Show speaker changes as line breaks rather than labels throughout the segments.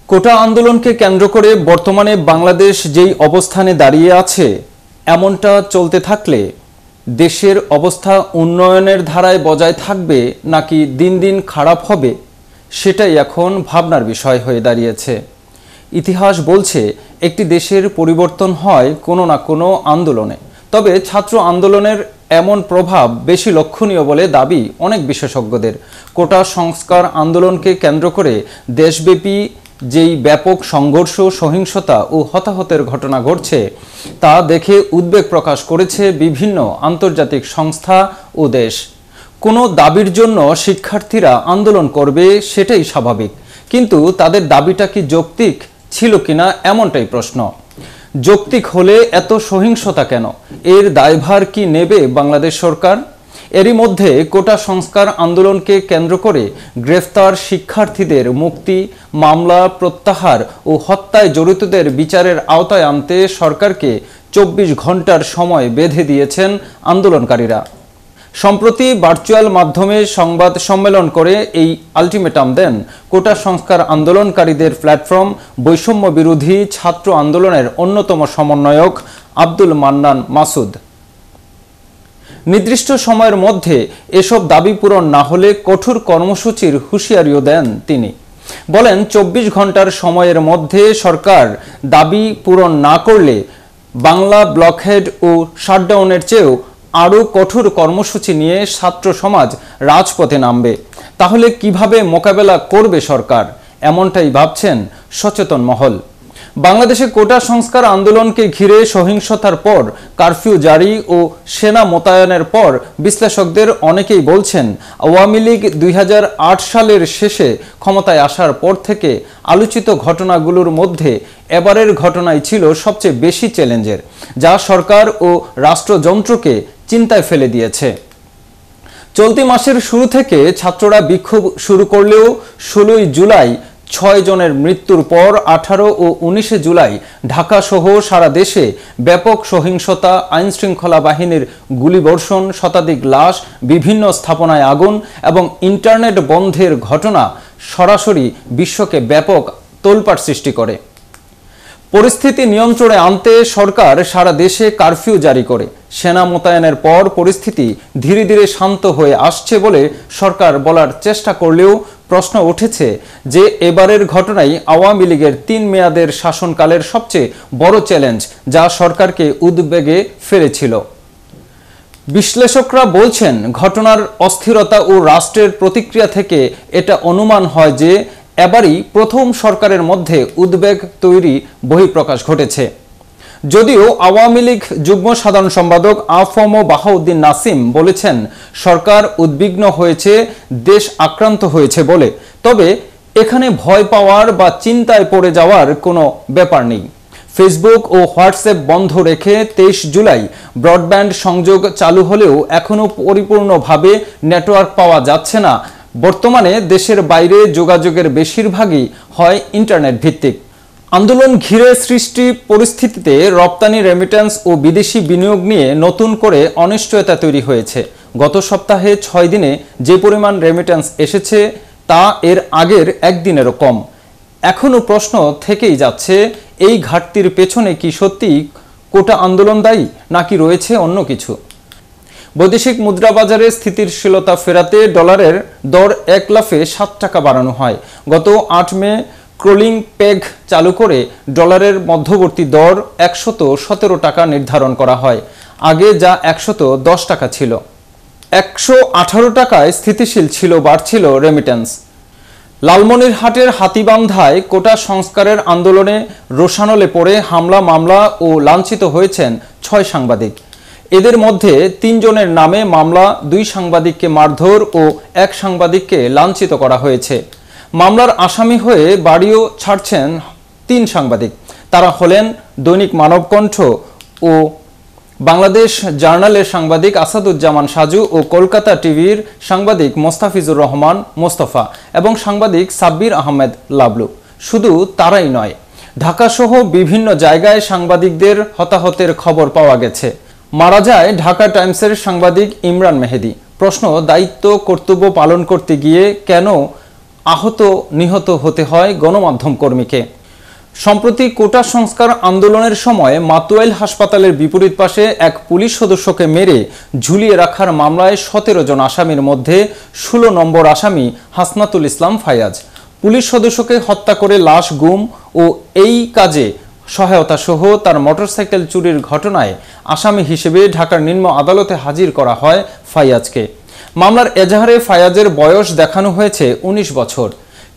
কোটা আন্দোলনকে কেন্দ্র করে বর্তমানে বাংলাদেশ যেই অবস্থানে দাঁড়িয়ে আছে, এমনটা চলতে থাকলে দেশের অবস্থা উন্নয়নের ধারায় বজায় থাকবে নাকি দিন দিন খারাপ হবে, সেটাই এখন ভাবনার বিষয় হয়ে দাঁড়িয়েছে। ইতিহাস বলছে একটি দেশের পরিবর্তন হয় কোনো না কোনো আন্দোলনে। তবে ছাত্র আন্দোলনের এমন প্রভাব বেশি লক্ষণীয় বলে দাবি অনেক বিশেষজ্ঞদের। কোটা সংস্কার আন্দোলনকে কেন্দ্র করে দেশব্যাপী যেই ব্যাপক সংঘর্ষ, সহিংসতা ও হতাহতের ঘটনা ঘটছে, তা দেখে উদ্বেগ প্রকাশ করেছে বিভিন্ন আন্তর্জাতিক সংস্থা ও দেশ। কোনো দাবির জন্য শিক্ষার্থীরা আন্দোলন করবে, সেটাই স্বাভাবিক, কিন্তু তাদের দাবিটা কি যৌক্তিক ছিল কিনা, এমনটাই প্রশ্ন। যৌক্তিক হলে এত সহিংসতা কেন? এর দায়ভার কি নেবে বাংলাদেশ সরকার? এরই মধ্যে কোটা সংস্কার আন্দোলনকে কেন্দ্র করে গ্রেফতার শিক্ষার্থীদের মুক্তি, মামলা প্রত্যাহার ও হত্যায় জড়িতদের বিচারের আওতায় আনতে সরকারকে 24 ঘন্টার সময় বেঁধে দিয়েছেন আন্দোলনকারীরা। সম্প্রতি ভার্চুয়াল মাধ্যমে সংবাদ সম্মেলন করে এই আলটিমেটাম দেন কোটা সংস্কার আন্দোলনকারীদের প্ল্যাটফর্ম বৈষম্য বিরোধী ছাত্র আন্দোলনের অন্যতম সমন্বয়ক আব্দুল মান্নান মাসুদ। নির্দিষ্ট সময়ের মধ্যে এসব দাবি পূরণ না হলে কঠোর কর্মসূচির হুঁশিয়ারিও দেন তিনি। বলেন, 24 ঘন্টার সময়ের মধ্যে সরকার দাবি পূরণ না করলে বাংলা ব্লকহেড ও শাটডাউনের চেয়েও আরও কঠোর কর্মসূচি নিয়ে ছাত্র সমাজ রাজপথে নামবে। তাহলে কিভাবে মোকাবেলা করবে সরকার, এমনটাই ভাবছেন সচেতন মহল। বাংলাদেশে কোটা সংস্কার আন্দোলনকে ঘিরে সহিংসতার পর কারফিউ জারি ও সেনা মোতায়েনের পর বিশ্লেষকদের অনেকেই বলছেন, আওয়ামী লীগ 2008 সালের শেষে ক্ষমতায় আসার পর থেকে আলোচিত ঘটনাগুলোর মধ্যে এবারের ঘটনাই ছিল সবচেয়ে বেশি চ্যালেঞ্জের, যা সরকার ও রাষ্ট্রযন্ত্রকে চিন্তায় ফেলে দিয়েছে। চলতি মাসের শুরু থেকে ছাত্ররা বিক্ষোভ শুরু করলেও 16 জুলাই 6 জনের মৃত্যুর পর 18 ও 19 জুলাই ঢাকা সহ সারা দেশে ব্যাপক সহিংসতা, আইনশৃঙ্খলা বাহিনীর গুলিবর্ষণ, শতাধিক লাশ, বিভিন্ন স্থাপনায় আগুন এবং ইন্টারনেট বন্ধের ঘটনা সরাসরি বিশ্বকে ব্যাপক তোলপাড় সৃষ্টি করে। পরিস্থিতি নিয়ন্ত্রণে আনতে সরকার সারা দেশে কারফিউ জারি করে। সেনা মোতায়েনের পর পরিস্থিতি ধীরে ধীরে শান্ত হয়ে আসছে বলে সরকার বলার চেষ্টা করলেও প্রশ্ন উঠেছে যে এবারের ঘটনাই আওয়ামী লীগের 3 মেয়াদের শাসনকালের সবচেয়ে বড় চ্যালেঞ্জ, যা সরকারকে উদ্বেগে ফেলেছিল। বিশ্লেষকরা বলছেন, ঘটনার অস্থিরতা ও রাষ্ট্রের প্রতিক্রিয়া থেকে এটা অনুমান হয় যে এবারই প্রথম সরকারের মধ্যে উদ্বেগ তৈরি বহিঃপ্রকাশ ঘটেছে। যদিও আওয়ামী লীগ যুগ্ম সাধারণ সম্পাদক আফম বাহাউদ্দিন নাসিম বলেছেন, সরকার উদ্বিগ্ন হয়েছে, দেশ আক্রান্ত হয়েছে বলে। তবে এখানে ভয় পাওয়ার বা চিন্তায় পড়ে যাওয়ার কোনো ব্যাপার নেই। ফেসবুক ও হোয়াটসঅ্যাপ বন্ধ রেখে 23 জুলাই ব্রডব্যান্ড সংযোগ চালু হলেও এখনও পরিপূর্ণভাবে নেটওয়ার্ক পাওয়া যাচ্ছে না। বর্তমানে দেশের বাইরে যোগাযোগের বেশিরভাগই হয় ইন্টারনেট ভিত্তিক। আন্দোলন ঘিরে সৃষ্টি পরিস্থিতিতে রপ্তানি, রেমিটেন্স ও বিদেশি বিনিয়োগ নিয়ে নতুন করে অনিশ্চয়তা তৈরি হয়েছে। গত সপ্তাহে 6 দিনে যে পরিমাণ রেমিটেন্স এসেছে তা এর আগের একদিনেরও কম। এখনও প্রশ্ন থেকেই যাচ্ছে, এই ঘাটতির পেছনে কি সত্যি কোটা আন্দোলন দায়ী নাকি রয়েছে অন্য কিছু? বৈদেশিক মুদ্রাবাজারে স্থিতিশীলতা ফেরাতে ডলারের দর 1 লাফে 7 টাকা বাড়ানো হয়। গত 8 মে ক্রলিং পেগ চালু করে ডলারের মধ্যবর্তী দর 117 টাকা নির্ধারণ করা হয়। আগে যা 110 টাকা ছিল। 118 টাকায় স্থিতিশীল ছিল, বাড়ছিল রেমিটেন্স। লালমনিরহাটের হাতীবান্ধায় কোটা সংস্কারের আন্দোলনে রোষানলে পড়ে হামলা, মামলা ও লাঞ্ছিত হয়েছেন 6 সাংবাদিক। এদের মধ্যে 3 জনের নামে মামলা, 2 সাংবাদিককে মারধর ও 1 সাংবাদিককে লাঞ্ছিত করা হয়েছে। মামলার আসামি হয়ে বাড়িও ছাড়ছেন 3 সাংবাদিক। তারা হলেন দৈনিক মানবকণ্ঠ ও বাংলাদেশ জার্নালের সাংবাদিক আসাদুজ্জামান সাজু ও কলকাতা টিভির সাংবাদিক মোস্তাফিজুর রহমান মোস্তফা এবং সাংবাদিক সাব্বির আহমেদ লাবলু। শুধু তারাই নয়, ঢাকাসহ বিভিন্ন জায়গায় সাংবাদিকদের হতাহতের খবর পাওয়া গেছে। মারা যায় ঢাকা টাইমসের সাংবাদিক ইমরান মেহেদি। প্রশ্ন, দায়িত্ব কর্তব্য পালন করতে গিয়ে কেন আহত নিহত হতে হয় গণমাধ্যম কর্মীকে। সম্প্রতি কোটা সংস্কার আন্দোলনের সময় মাতুয়াইল হাসপাতালের বিপরীত পাশে এক পুলিশ সদস্যকে মেরে ঝুলিয়ে রাখার মামলায় ১৭ জন আসামির মধ্যে ১৬ নম্বর আসামি হাসনাতুল ইসলাম ফায়াজ। পুলিশ সদস্যকে হত্যা করে লাশ গুম ও এই কাজে সহায়তা সহ তার মোটরসাইকেল চুরির ঘটনায় আসামি হিসেবে ঢাকার নিম্ন আদালতে হাজির করা হয় ফায়াজকে। মামলার এজাহারে ফায়াজের বয়স দেখানো হয়েছে ১৯ বছর,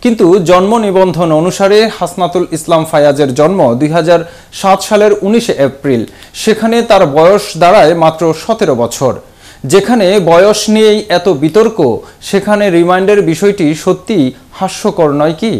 কিন্তু জন্ম নিবন্ধন অনুসারে হাসনাতুল ইসলাম ফায়াজের জন্ম ২০০৭ সালের ১৯ এপ্রিল। সেখানে তার বয়স দাঁড়ায় মাত্র ১৭ বছর। যেখানে বয়স নিয়েই এত বিতর্ক, সেখানে রিমান্ডের বিষয়টি সত্যিই হাস্যকর নয় কি?